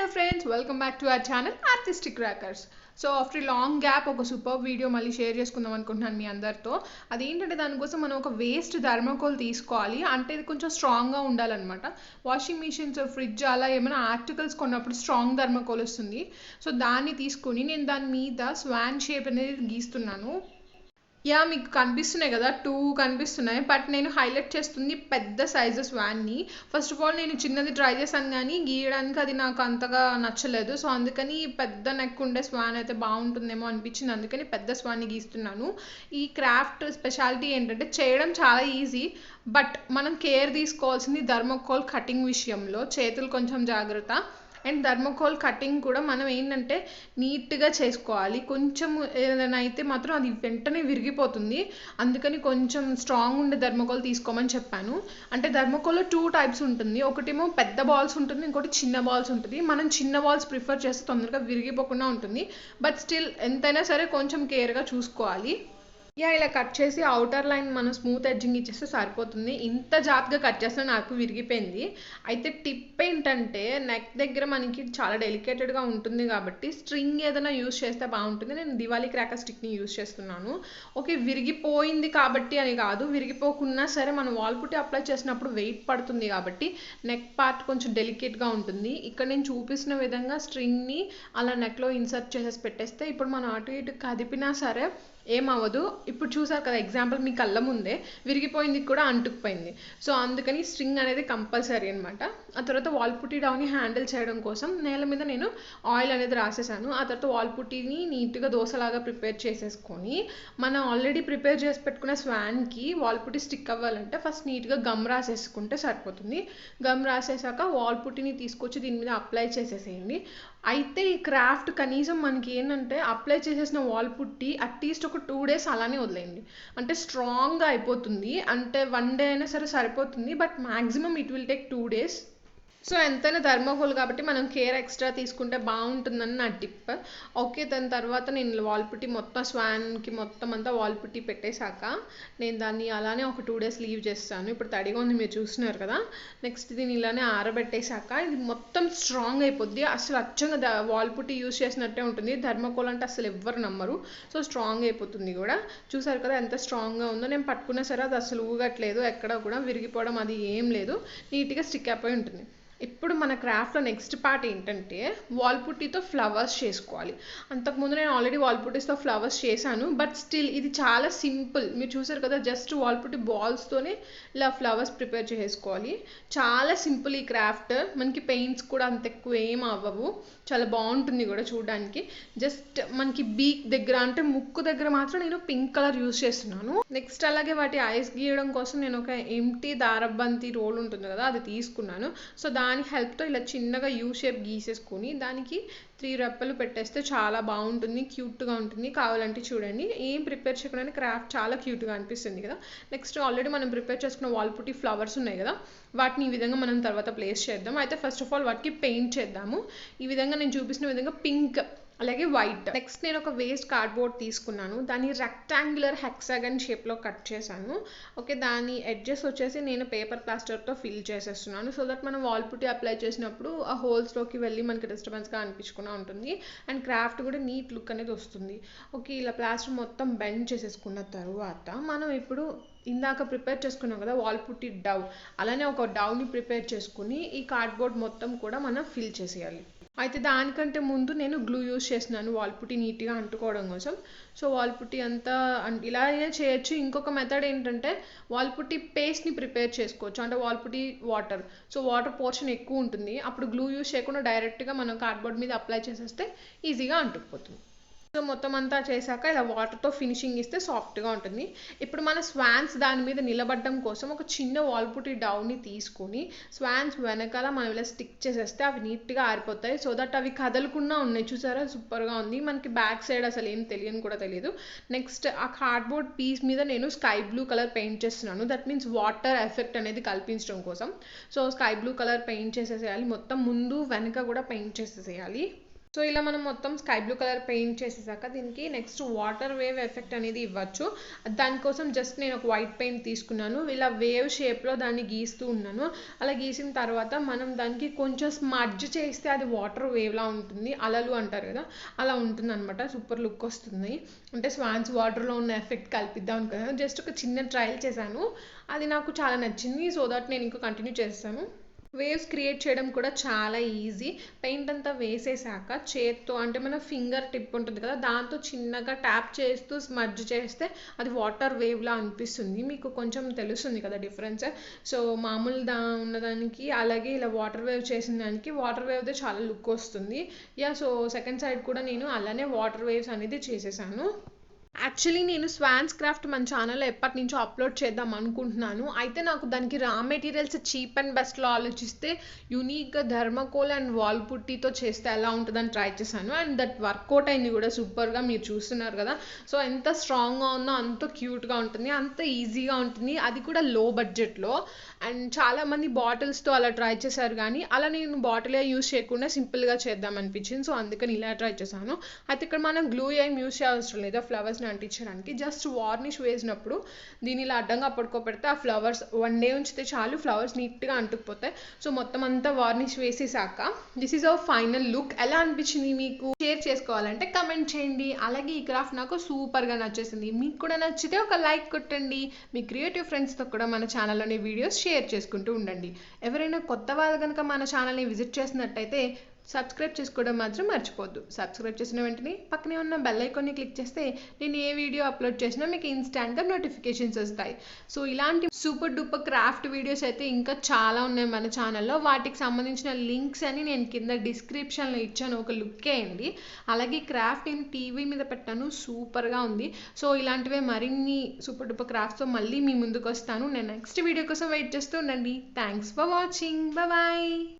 Hello friends, welcome back to our channel Artistic Crackers. So after long gap ఒక super video మళ్ళీ share చేసుకుందాం అనుకుంటున్నాను మీ అందరితో. అదేంటంటే దానికోసం మనం ఒక వేస్ట్ థర్మోకోల్ తీసుకోవాలి. అంటే ఇది కొంచెం స్ట్రాంగ్గా ఉండాలన్నమాట. వాషింగ్ మిషన్స్, ఫ్రిడ్జ్ అలా ఏమైనా ఆర్టికల్స్ కొన్నప్పుడు స్ట్రాంగ్ థర్మోకోల్ వస్తుంది. సో దాన్ని తీసుకుని నేను దాని మీద స్వాన్ షేప్ అనేది గీస్తున్నాను. మీకు కనిపిస్తున్నాయి కదా, 2 కనిపిస్తున్నాయి. బట్ నేను హైలైట్ చేస్తుంది పెద్ద సైజెస్ స్వాన్ని. ఫస్ట్ ఆఫ్ ఆల్ నేను చిన్నది ట్రై చేశాను కానీ గీయడానికి అది నాకు అంతగా నచ్చలేదు. సో అందుకని పెద్ద నెక్ ఉండే స్వాన్ అయితే బాగుంటుందేమో అనిపించింది. అందుకని పెద్ద స్వాన్ని గీస్తున్నాను. ఈ క్రాఫ్ట్ స్పెషాలిటీ ఏంటంటే చేయడం చాలా ఈజీ, బట్ మనం కేర్ తీసుకోవాల్సింది థర్మోకోల్ కటింగ్ విషయంలో. చేతులు కొంచెం జాగ్రత్త. అండ్ థర్మోకోల్ కటింగ్ కూడా మనం ఏంటంటే నీట్గా చేసుకోవాలి. కొంచెం ఏదైనా అయితే మాత్రం అది వెంటనే విరిగిపోతుంది. అందుకని కొంచెం స్ట్రాంగ్ ఉండే థర్మోకోల్ తీసుకోమని చెప్పాను. అంటే థర్మోకోల్లో 2 టైప్స్ ఉంటుంది. ఒకటేమో పెద్ద బాల్స్ ఉంటుంది, ఇంకోటి చిన్న బాల్స్ ఉంటుంది. మనం చిన్న బాల్స్ ప్రిఫర్ చేస్తే తొందరగా విరిగిపోకుండా ఉంటుంది. బట్ స్టిల్ ఎంతైనా సరే కొంచెం కేర్గా చూసుకోవాలి. ఇలా కట్ చేసి అవుటర్ లైన్ మనం స్మూత్ ఎడ్జింగ్ ఇచ్చేస్తే సరిపోతుంది. ఇంత జాగ్రత్తగా కట్ చేస్తే నాకు విరిగిపోయింది. అయితే టిప్ ఏంటంటే నెక్ దగ్గర మనకి చాలా డెలికేటెడ్గా ఉంటుంది కాబట్టి స్ట్రింగ్ ఏదైనా యూస్ చేస్తే బాగుంటుంది. నేను దివాళీ క్రాకర్ స్టిక్ని యూస్ చేస్తున్నాను. ఓకే, విరిగిపోయింది కాబట్టి అని కాదు, విరిగిపోకున్నా సరే మనం వాల్ పుట్టి అప్లై చేసినప్పుడు వెయిట్ పడుతుంది కాబట్టి నెక్ పార్ట్ కొంచెం డెలికేట్గా ఉంటుంది. ఇక్కడ నేను చూపిస్తున్న విధంగా స్ట్రింగ్ని అలా నెక్లో ఇన్సర్ట్ చేసేసి పెట్టేస్తే ఇప్పుడు మనం అటు ఇటు కదిపినా సరే ఏమవ్వదు. ఇప్పుడు చూసారు కదా ఎగ్జాంపుల్, మీ కళ్ళ ముందే విరిగిపోయింది కూడా అంటుకుపోయింది. సో అందుకని స్ట్రింగ్ అనేది కంపల్సరీ అనమాట. ఆ తర్వాత వాల్ పుట్టి డౌన్ని హ్యాండిల్ చేయడం కోసం నేల మీద నేను ఆయిల్ అనేది రాసేసాను. ఆ తర్వాత వాల్ పుట్టిని నీట్గా దోశలాగా ప్రిపేర్ చేసేసుకొని మనం ఆల్రెడీ ప్రిపేర్ చేసి పెట్టుకున్న స్వాన్కి వాల్ పుట్టి స్టిక్ అవ్వాలంటే ఫస్ట్ నీట్గా గమ్ రాసేసుకుంటే సరిపోతుంది. గమ్ రాసేసాక వాల్ పుట్టిని తీసుకొచ్చి దీని మీద అప్లై చేసేసేయండి. అయితే ఈ క్రాఫ్ట్ కనీసం మనకి ఏంటంటే అప్లై చేసేసిన వాల్ పుట్టి అట్లీస్ట్ ఒక 2 డేస్ అలానే వదిలేయండి. అంటే స్ట్రాంగ్గా అయిపోతుంది. అంటే 1 డే అయినా సరే సరిపోతుంది. But maximum it will take 2 days. So ఎంతైనా థర్మోకోల్ కాబట్టి మనం కేర్ ఎక్స్ట్రా తీసుకుంటే బాగుంటుందని నా టిప్. ఓకే, దాని తర్వాత నేను వాల్ పుట్టి మొత్తం స్వాన్కి మొత్తం అంతా వాల్ పుట్టి పెట్టేశాక నేను దాన్ని అలానే ఒక 2 డేస్ లీవ్ చేస్తాను. ఇప్పుడు తడిగా ఉంది మీరు చూస్తున్నారు కదా. నెక్స్ట్ దీన్ని ఇలానే ఆరబెట్టేశాక ఇది మొత్తం స్ట్రాంగ్ అయిపోద్ది. అసలు అచ్చంగా వాల్ పుట్టి యూస్ చేసినట్టే ఉంటుంది. థర్మోకోల్ అంటే అసలు ఎవ్వరు నమ్మరు. సో స్ట్రాంగ్ అయిపోతుంది కూడా. చూసారు కదా ఎంత స్ట్రాంగ్గా ఉందో. నేను పట్టుకున్నా సరే అది అసలు ఊగట్లేదు, ఎక్కడ కూడా విరిగిపోవడం అది ఏం లేదు. నీట్గా స్టిక్ అయిపోయి ఉంటుంది. ఇప్పుడు మన క్రాఫ్ట్లో నెక్స్ట్ పార్ట్ ఏంటంటే వాల్ పుట్టితో ఫ్లవర్స్ చేసుకోవాలి. అంతకుముందు నేను ఆల్రెడీ వాల్ పుట్టితో ఫ్లవర్స్ చేశాను. బట్ స్టిల్ ఇది చాలా సింపుల్. మీరు చూసారు కదా, జస్ట్ వాల్ పుట్టి బాల్స్తోనే ఇలా ఫ్లవర్స్ ప్రిపేర్ చేసుకోవాలి. చాలా సింపుల్ ఈ క్రాఫ్ట్. మనకి పెయింట్స్ కూడా అంత ఎక్కువ ఏం అవ్వవు. చాలా బాగుంటుంది కూడా చూడడానికి. జస్ట్ మనకి బీక్ దగ్గర అంటే ముక్కు దగ్గర మాత్రం నేను పింక్ కలర్ యూస్ చేస్తున్నాను. నెక్స్ట్ అలాగే వాటి ఐస్ గీయడం కోసం నేను ఒక ఎంటీ దారబంతి రోల్ ఉంటుంది కదా, అది తీసుకున్నాను. సో దాని హెల్ప్తో ఇలా చిన్నగా యూ షేప్ గీసేసుకొని దానికి 3 రెప్పలు పెట్టేస్తే చాలా బాగుంటుంది, క్యూట్గా ఉంటుంది. కావాలంటే చూడండి, ఏం ప్రిపేర్ చేయకుండా క్రాఫ్ట్ చాలా క్యూట్గా అనిపిస్తుంది కదా. నెక్స్ట్ ఆల్రెడీ మనం ప్రిపేర్ చేసుకున్న వాల్ పుట్టి ఫ్లవర్స్ ఉన్నాయి కదా, వాటిని ఈ విధంగా మనం తర్వాత ప్లేస్ చేద్దాం. అయితే ఫస్ట్ ఆఫ్ ఆల్ వాటికి పెయింట్ చేద్దాము. ఈ విధంగా నేను చూపిస్తున్న విధంగా పింక్ అలాగే వైట్. నెక్స్ట్ నేను ఒక వేస్ట్ కార్డ్బోర్డ్ తీసుకున్నాను. దాన్ని రెక్టాంగులర్ హెక్సాగన్ షేప్లో కట్ చేశాను. ఓకే, దాని ఎడ్జెస్ వచ్చేసి నేను పేపర్ ప్లాస్టర్తో ఫిల్ చేసేస్తున్నాను. సో దట్ మనం వాల్ పుట్టి అప్లై చేసినప్పుడు ఆ హోల్స్లోకి వెళ్ళి మనకి డిస్టర్బెన్స్గా అనిపించకుండా ఉంటుంది. అండ్ క్రాఫ్ట్ కూడా నీట్ లుక్ అనేది వస్తుంది. ఓకే, ఇలా ప్లాస్టర్ మొత్తం బెండ్ చేసేసుకున్న తర్వాత మనం ఇప్పుడు ఇందాక ప్రిపేర్ చేసుకున్నాం కదా వాల్ పుట్టి డవ్, అలానే ఒక డవ్ని ప్రిపేర్ చేసుకుని ఈ కార్డ్బోర్డ్ మొత్తం కూడా మనం ఫిల్ చేసేయాలి. అయితే దానికంటే ముందు నేను గ్లూ యూస్ చేస్తున్నాను వాల్ పుట్టి నీట్గా అంటుకోవడం కోసం. సో వాల్ పుట్టి అంతా ఇలా అయినా చేయొచ్చు. ఇంకొక మెథడ్ ఏంటంటే వాల్ పుట్టి పేస్ట్ని ప్రిపేర్ చేసుకోవచ్చు. అంటే వాల్ పుట్టి వాటర్, సో వాటర్ పోర్షన్ ఎక్కువ ఉంటుంది. అప్పుడు గ్లూ యూస్ చేయకుండా డైరెక్ట్గా మనం కార్డ్బోర్డ్ మీద అప్లై చేసేస్తే ఈజీగా అంటుకుపోతుంది. సో మొత్తం అంతా చేశాక ఇలా వాటర్తో ఫినిషింగ్ ఇస్తే సాఫ్ట్గా ఉంటుంది. ఇప్పుడు మన స్వాన్స్ దాని మీద నిలబడడం కోసం ఒక చిన్న వాల్ పుట్టి డౌన్ని తీసుకొని స్వాన్స్ వెనకాల మనం ఇలా స్టిక్ చేసేస్తే అవి నీట్గా ఆరిపోతాయి. సో దట్ అవి కదలకుండా ఉన్నాయి. చూసారా, సూపర్గా ఉంది. మనకి బ్యాక్ సైడ్ అసలు ఏం తెలియని కూడా తెలియదు. నెక్స్ట్ ఆ కార్డ్బోర్డ్ పీస్ మీద నేను స్కై బ్లూ కలర్ పెయింట్ చేస్తున్నాను. దట్ మీన్స్ వాటర్ ఎఫెక్ట్ అనేది కల్పించడం కోసం. So sky blue colour paint చేసేసేయాలి. మొత్తం ముందు వెనక కూడా పెయింట్ చేసేసేయాలి. సో ఇలా మనం మొత్తం స్కై బ్లూ కలర్ పెయింట్ చేసేసాక దీనికి నెక్స్ట్ వాటర్ వేవ్ ఎఫెక్ట్ అనేది ఇవ్వచ్చు. దానికోసం జస్ట్ నేను ఒక వైట్ పెయింట్ తీసుకున్నాను, ఇలా వేవ్ షేప్లో దాన్ని గీస్తూ ఉన్నాను. అలా గీసిన తర్వాత మనం దానికి కొంచెం స్మడ్జ్ చేస్తే అది వాటర్ వేవ్లా ఉంటుంది, అలలు అంటారు కదా, అలా ఉంటుంది అనమాట. సూపర్ లుక్ వస్తుంది. అంటే స్వాన్స్ వాటర్లో ఉన్న ఎఫెక్ట్ కల్పిద్దాం అనుకున్నాను. జస్ట్ ఒక చిన్న ట్రయల్ చేశాను, అది నాకు చాలా నచ్చింది. సో దట్ నేను ఇంకా కంటిన్యూ చేస్తాను. వేవ్స్ క్రియేట్ చేయడం కూడా చాలా ఈజీ. పెయింట్ అంతా వేసేసాక చేత్తో, అంటే మన ఫింగర్ టిప్ ఉంటుంది కదా, దాంతో చిన్నగా ట్యాప్ చేస్తూ స్మడ్జ్ చేస్తే అది వాటర్ వేవ్లా అనిపిస్తుంది. మీకు కొంచెం తెలుస్తుంది కదా డిఫరెన్స్. సో మామూలు ఉన్నదానికి అలాగే ఇలా వాటర్ వేవ్ చేసిన దానికి వాటర్ వేవ్దే చాలా లుక్ వస్తుంది. సో సెకండ్ సైడ్ కూడా నేను అలానే వాటర్ వేవ్స్ అనేది చేసేసాను. యాక్చువల్లీ నేను స్వాన్స్ క్రాఫ్ట్ మన ఛానల్లో ఎప్పటి నుంచో అప్లోడ్ చేద్దాం అనుకుంటున్నాను. అయితే నాకు దానికి రా మెటీరియల్స్ చీప్ అండ్ బెస్ట్లో ఆలోచిస్తే యూనిక్గా థర్మకోల్ అండ్ వాల్ పుట్టీతో చేస్తే ఎలా ఉంటుందని ట్రై చేశాను. అండ్ దట్ వర్కౌట్ అయింది కూడా సూపర్గా. మీరు చూస్తున్నారు కదా. సో ఎంత స్ట్రాంగ్గా ఉందో అంత క్యూట్గా ఉంటుంది, అంత ఈజీగా ఉంటుంది, అది కూడా లో బడ్జెట్లో. అండ్ చాలామంది బాటిల్స్తో అలా ట్రై చేశారు, కానీ అలా నేను బాటిలే యూస్ చేయకుండా సింపుల్గా చేద్దాం అనిపించింది. సో అందుకని ఇలా ట్రై చేశాను. అయితే ఇక్కడ మనం గ్లూ ఏం యూస్ చేయాల్సిన లేదా ఫ్లవర్స్ అంటించడానికి. జస్ట్ వార్నిష్ వేసినప్పుడు దీని ఇలా అడ్డంగా పడుకోబెడితే ఆ ఫ్లవర్స్ 1 day ఉంచితే చాలు, ఫ్లవర్స్ నీట్గా అంటుకుపోతాయి. సో మొత్తం అంతా వార్నిష్ వేసేసాక this is our final look. ఎలా అనిపించింది మీకు షేర్ చేసుకోవాలంటే కమెంట్ చేయండి. అలాగే ఈ క్రాఫ్ట్ నాకు సూపర్గా నచ్చేసింది. మీకు కూడా నచ్చితే ఒక లైక్ కొట్టండి. మీ క్రియేటివ్ ఫ్రెండ్స్తో కూడా మన ఛానల్లోని వీడియోస్ షేర్ చేసుకుంటూ ఉండండి. ఎవరైనా కొత్త వాళ్ళు కనుక మన ఛానల్ని విజిట్ చేసినట్టయితే సబ్స్క్రైబ్ చేసుకోవడం మాత్రం మర్చిపోద్దు. సబ్స్క్రైబ్ చేసిన వెంటనే పక్కనే ఉన్న బెల్ ఐకాన్ని క్లిక్ చేస్తే నేను ఏ వీడియో అప్లోడ్ చేసినా మీకు ఇన్స్టాంట్గా నోటిఫికేషన్స్ వస్తాయి. సో ఇలాంటి సూపర్ డూపర్ క్రాఫ్ట్ వీడియోస్ అయితే ఇంకా చాలా ఉన్నాయి మన ఛానల్లో. వాటికి సంబంధించిన లింక్స్ అని నేను కింద డిస్క్రిప్షన్లో ఇచ్చాను, ఒక లుక్ వేయండి. అలాగే క్రాఫ్ట్ నేను టీవీ మీద పెట్టాను, సూపర్గా ఉంది. సో ఇలాంటివే మరిన్ని సూపర్ డూపర్ క్రాఫ్ట్స్తో మళ్ళీ మీ ముందుకు వస్తాను. నేను నెక్స్ట్ వీడియో కోసం వెయిట్ చేస్తూ ఉండండి. Thanks for watching. బాయ్.